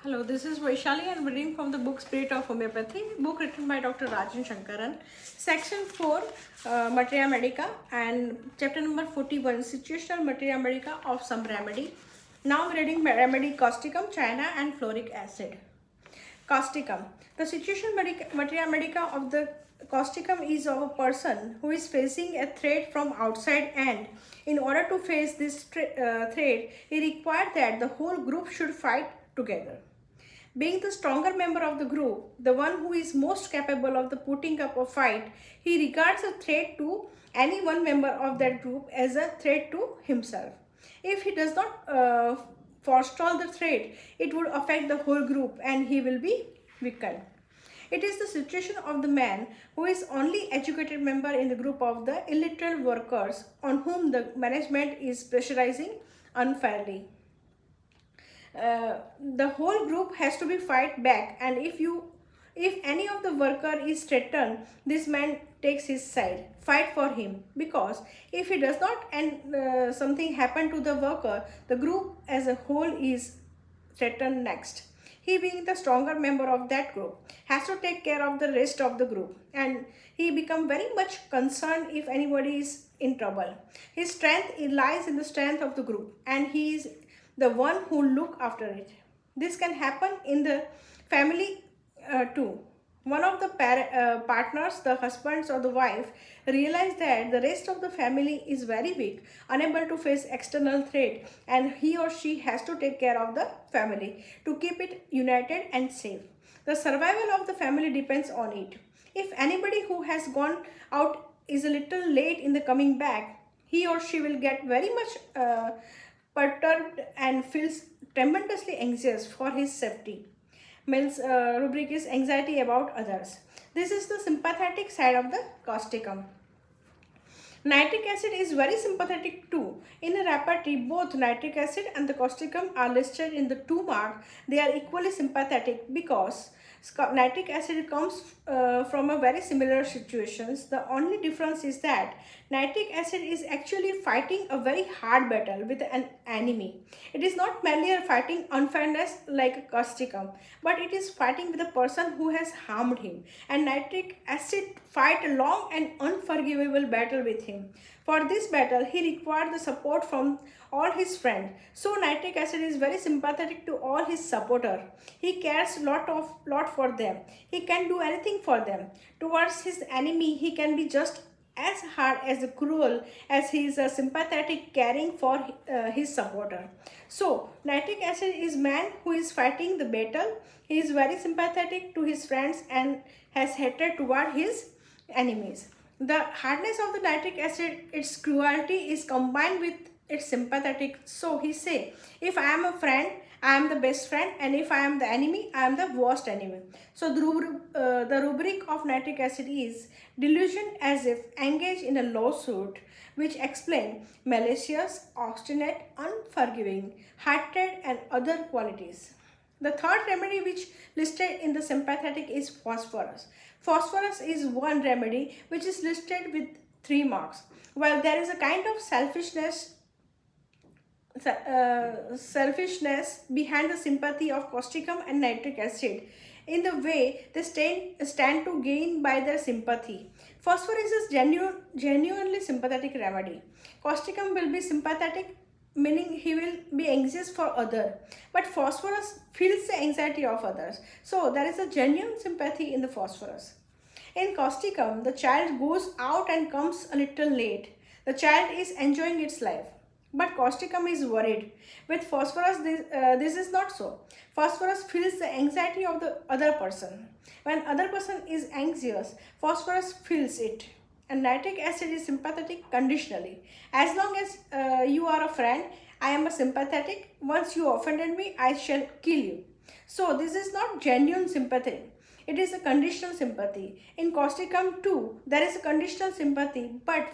Hello, this is Vaishali and reading from the book Spirit of Homeopathy, book written by Dr. Rajan Sankaran. Section 4, Materia Medica, and chapter number 41, Situational Materia Medica of some remedy. Now I'm reading remedy causticum, china and flouric acid. Causticum. The situational materia medica of the causticum is of a person who is facing a threat from outside, and in order to face this threat, he required that the whole group should fight together. Being the stronger member of the group, the one who is most capable of the putting up a fight, he regards a threat to any one member of that group as a threat to himself. If he does not forestall the threat, it would affect the whole group and he will be weakened. It is the situation of the man who is only educated member in the group of the illiterate workers on whom the management is pressurizing unfairly. The whole group has to be fight back, and if any of the worker is threatened, this man takes his side, fight for him, because if he does not and something happen to the worker, the group as a whole is threatened next. He, being the stronger member of that group, has to take care of the rest of the group, and he become very much concerned if anybody is in trouble. His strength lies in the strength of the group, and he is the one who look after it. This can happen in the family too. One of the partners, the husbands or the wife, realize that the rest of the family is very weak, unable to face external threat, and he or she has to take care of the family to keep it united and safe. The survival of the family depends on it. If anybody who has gone out is a little late in the coming back, he or she will get very much perturbed and feels tremendously anxious for his safety. Means rubric is anxiety about others. This is the sympathetic side of the causticum. Nitric acid is very sympathetic too. In a repertory, both nitric acid and the causticum are listed in the 2 mark. They are equally sympathetic because nitric acid comes from a very similar situations. The only difference is that nitric acid is actually fighting a very hard battle with an enemy. It is not merely a fighting unfairness like a causticum, but it is fighting with a person who has harmed him. And nitric acid fight a long and unforgivable battle with him. For this battle, he required the support from all his friends. So nitric acid is very sympathetic to all his supporters. He cares lot for them. He can do anything for them. Towards his enemy, he can be just as hard as cruel as he is a sympathetic caring for his supporter. So nitric acid is man who is fighting the battle. He is very sympathetic to his friends and has hatred toward his enemies. The hardness of the nitric acid, its cruelty is combined with its sympathetic. So he say, if I am a friend, I am the best friend, and if I am the enemy, I am the worst enemy. So the rubric of nitric acid is delusion as if engaged in a lawsuit, which explain malicious, obstinate, unforgiving, hatred and other qualities. The third remedy which listed in the sympathetic is phosphorus. Phosphorus is one remedy which is listed with 3 marks. While there is a kind of selfishness behind the sympathy of causticum and nitric acid, in the way they stand to gain by their sympathy. Phosphorus is genuinely sympathetic remedy. Causticum will be sympathetic, meaning he will be anxious for other, but phosphorus feels the anxiety of others. So there is a genuine sympathy in the phosphorus. In causticum, the child goes out and comes a little late. The child is enjoying its life, but causticum is worried. With phosphorus, this is not so. Phosphorus feels the anxiety of the other person. When other person is anxious, phosphorus feels it. And nitric acid is sympathetic conditionally. As long as you are a friend, I am a sympathetic. Once you offended me, I shall kill you. So this is not genuine sympathy. It is a conditional sympathy. In causticum too, there is a conditional sympathy, but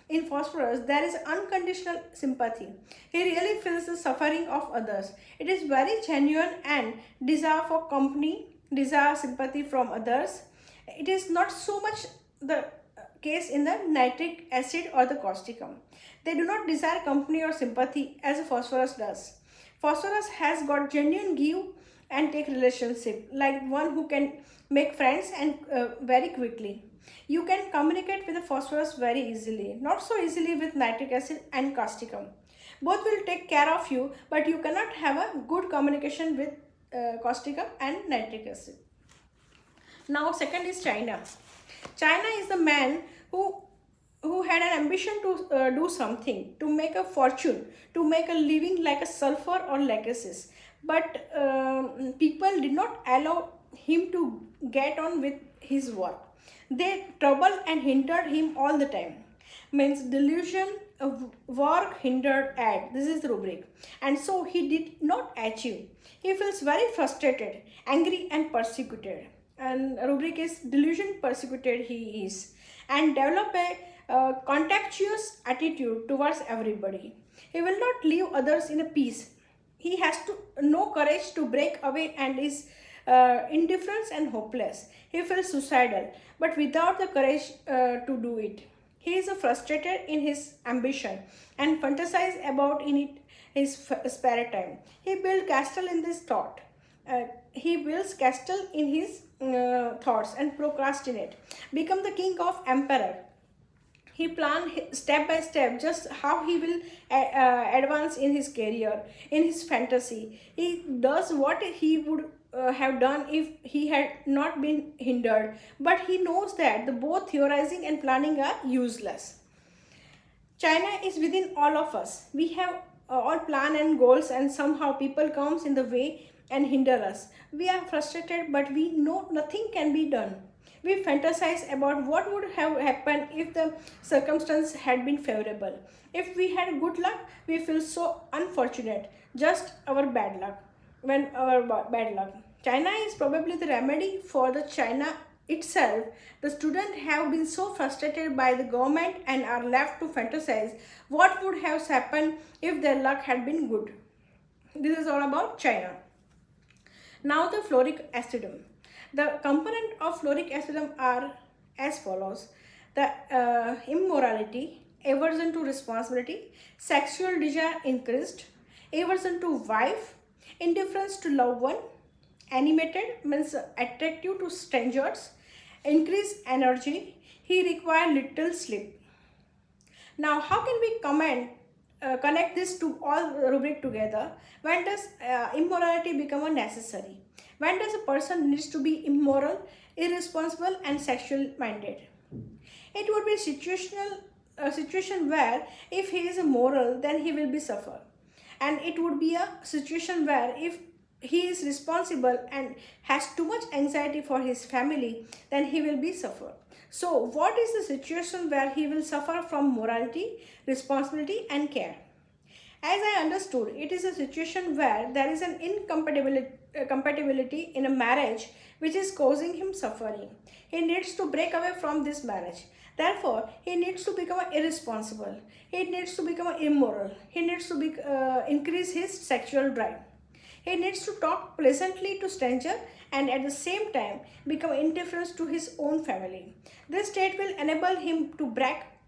in phosphorus, there is unconditional sympathy. He really feels the suffering of others. It is very genuine and desire for company, desire sympathy from others. It is not so much the case in the nitric acid or the causticum. They do not desire company or sympathy as phosphorus does. Phosphorus has got genuine give and take relationship, like one who can make friends and very quickly. You can communicate with the phosphorus very easily, not so easily with nitric acid and causticum. Both will take care of you, but you cannot have a good communication with causticum and nitric acid. Now second is China. China is the man who had an ambition to do something, to make a fortune, to make a living like a sulfur or legacies. But people did not allow him to get on with his work. They troubled and hindered him all the time. Means delusion of work hindered ad. This is the rubric. And so he did not achieve. He feels very frustrated, angry and persecuted. And rubric is delusion persecuted he is. And develop a contemptuous attitude towards everybody. He will not leave others in a peace. He has to no courage to break away and is indifferent and hopeless. He feels suicidal, but without the courage to do it. He is frustrated in his ambition and fantasize about in it his spare time. He builds castle in this thought. He builds castle in his thoughts and procrastinate. Become the king of emperor. He planned step by step just how he will advance in his career, in his fantasy. He does what he would have done if he had not been hindered, but he knows that the both theorizing and planning are useless. China is within all of us. We have all plan and goals, and somehow people comes in the way and hinder us. We are frustrated, but we know nothing can be done. We fantasize about what would have happened if the circumstance had been favorable. If we had good luck, we feel so unfortunate. Just our bad luck. When our bad luck. China is probably the remedy for the China itself. The students have been so frustrated by the government and are left to fantasize what would have happened if their luck had been good. This is all about China. Now the flouric acidum. The components of flouric acidum are as follows. The immorality, aversion to responsibility, sexual desire increased, aversion to wife, indifference to loved one, animated means attractive to strangers, increased energy, he required little sleep. Now how can we connect this to all rubric together? When does immorality become a necessary? When does a person needs to be immoral, irresponsible and sexual minded? It would be a situation where if he is immoral, then he will be suffer. And it would be a situation where if he is responsible and has too much anxiety for his family, then he will be suffer. So what is the situation where he will suffer from morality, responsibility and care? As I understood, it is a situation where there is an incompatibility in a marriage which is causing him suffering. He needs to break away from this marriage. Therefore, he needs to become irresponsible. He needs to become immoral. He needs to increase his sexual drive. He needs to talk pleasantly to stranger and at the same time become indifferent to his own family. This state will enable him to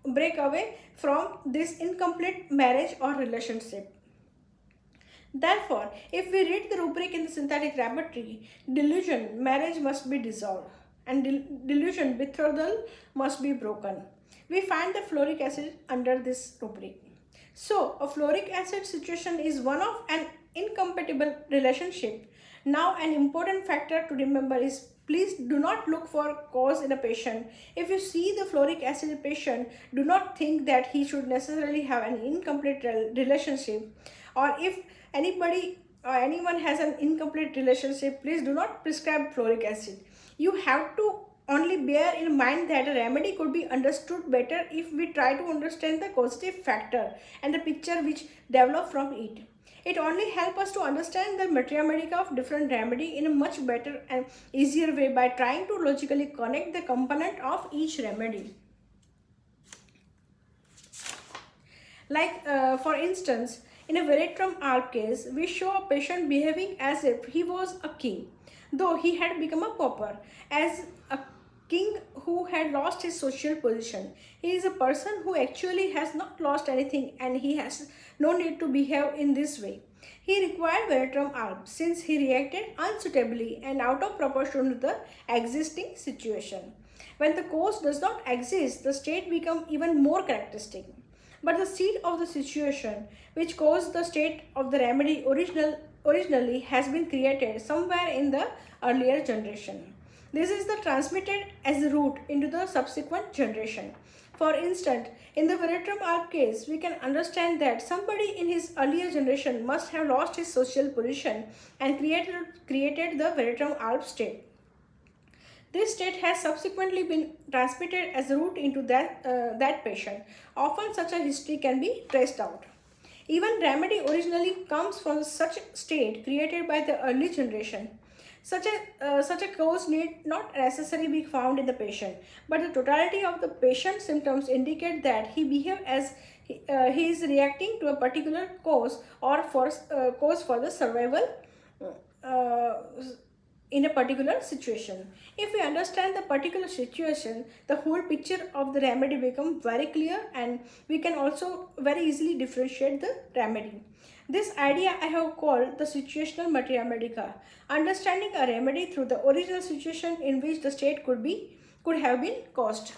break away from this incomplete marriage or relationship. Therefore, if we read the rubric in the synthetic laboratory, delusion, marriage must be dissolved and delusion, betrothal must be broken. We find the flouric acid under this rubric. So, a flouric acid situation is one of an incompatible relationship. Now, an important factor to remember is please do not look for cause in a patient. If you see the flouric acid patient, do not think that he should necessarily have an incomplete relationship, or if anybody or anyone has an incomplete relationship, please do not prescribe flouric acid. You have to only bear in mind that a remedy could be understood better if we try to understand the causative factor and the picture which develop from it. It only helps us to understand the materia medica of different remedy in a much better and easier way by trying to logically connect the component of each remedy. Like for instance, in a veratrum alp case, we show a patient behaving as if he was a king, though he had become a pauper, as a king who had lost his social position. He is a person who actually has not lost anything and he has no need to behave in this way. He required veratrum alb since he reacted unsuitably and out of proportion to the existing situation. When the cause does not exist, the state becomes even more characteristic. But the seed of the situation, which caused the state of the remedy originally, has been created somewhere in the earlier generation. This is the transmitted as a root into the subsequent generation. For instance, in the veratrum alb case, we can understand that somebody in his earlier generation must have lost his social position and created the veratrum alb state. This state has subsequently been transmitted as a root into that patient. Often such a history can be traced out. Even remedy originally comes from such state created by the early generation. Such a cause need not necessarily be found in the patient, but the totality of the patient's symptoms indicate that he behaves as he is reacting to a particular cause or cause for the survival uh, in a particular situation. If we understand the particular situation, the whole picture of the remedy becomes very clear, and we can also very easily differentiate the remedy. This idea I have called the situational materia medica, understanding a remedy through the original situation in which the state could have been caused.